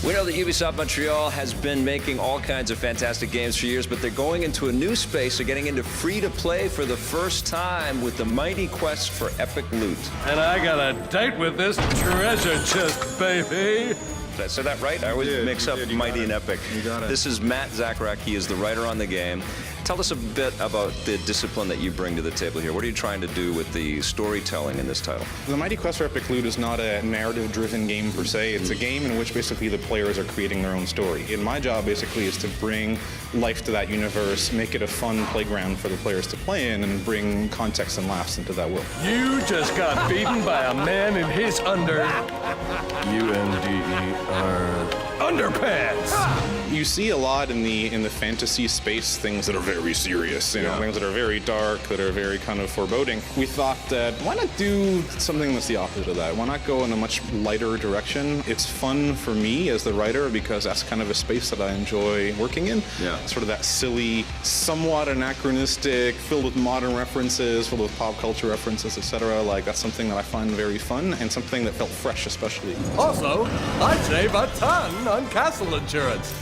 We know that Ubisoft Montreal has been making all kinds of fantastic games for years, but they're going into a new space. They're getting into free-to-play for the first time with the mighty quest for epic loot. And I got a date with this treasure chest, baby. Did I say that right? I always mix up mighty and epic. You got it. This is Matt Zagurak. He is the writer on the game. Tell us a bit about the discipline that you bring to the table here. What are you trying to do with the storytelling in this title? The Mighty Quest for Epic Loot is not a narrative-driven game per se. It's a game in which basically the players are creating their own story. And my job basically is to bring life to that universe, make it a fun playground for the players to play in, and bring context and laughs into that world. You just got beaten by a man in his underpants. You see a lot in the fantasy space things that are very serious, things that are very dark, that are very kind of foreboding. We thought that why not do something that's the opposite of that? Why not go in a much lighter direction? It's fun for me as the writer because that's kind of a space that I enjoy working in. Yeah. Sort of that silly, somewhat anachronistic, filled with modern references, filled with pop culture references, etc. Like that's something that I find very fun and something that felt fresh, especially. Also, I save a ton on castle insurance.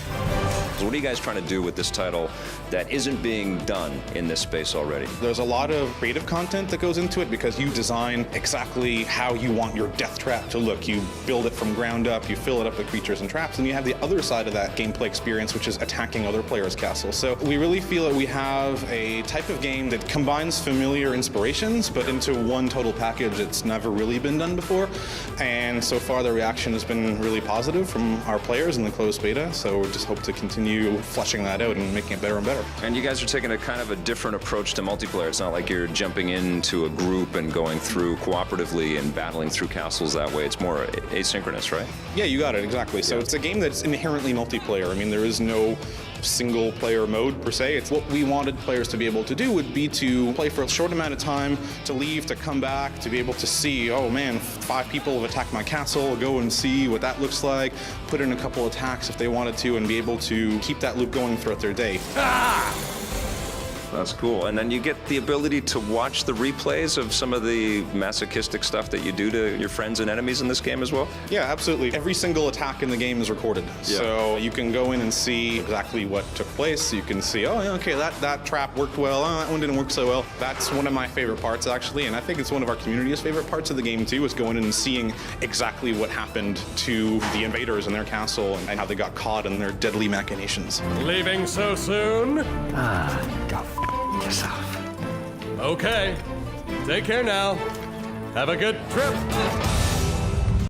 So what are you guys trying to do with this title that isn't being done in this space already? There's a lot of creative content that goes into it because you design exactly how you want your death trap to look. You build it from ground up, you fill it up with creatures and traps, and you have the other side of that gameplay experience, which is attacking other players' castles. So we really feel that we have a type of game that combines familiar inspirations, but into one total package that's never really been done before. And so far the reaction has been really positive from our players in the closed beta, so we just hope to continue fleshing that out and making it better and better. And you guys are taking a kind of a different approach to multiplayer. It's not like you're jumping into a group and going through cooperatively and battling through castles that way. It's more asynchronous, right? Yeah, you got it, exactly. So it's a game that's inherently multiplayer. I mean, there is no single player mode per se. It's what we wanted players to be able to do would be to play for a short amount of time, to leave, to come back, to be able to see, oh man, 5 people have attacked my castle, go and see what that looks like, put in a couple attacks if they wanted to, and be able to keep that loop going throughout their day. That's cool. And then you get the ability to watch the replays of some of the masochistic stuff that you do to your friends and enemies in this game as well? Yeah, absolutely. Every single attack in the game is recorded. Yeah. So you can go in and see exactly what took place. You can see, oh, yeah, okay, that trap worked well. Oh, that one didn't work so well. That's one of my favorite parts, actually. And I think it's one of our community's favorite parts of the game, too, is going in and seeing exactly what happened to the invaders in their castle and how they got caught in their deadly machinations. Leaving so soon? Go f yourself. Okay. Take care now. Have a good trip.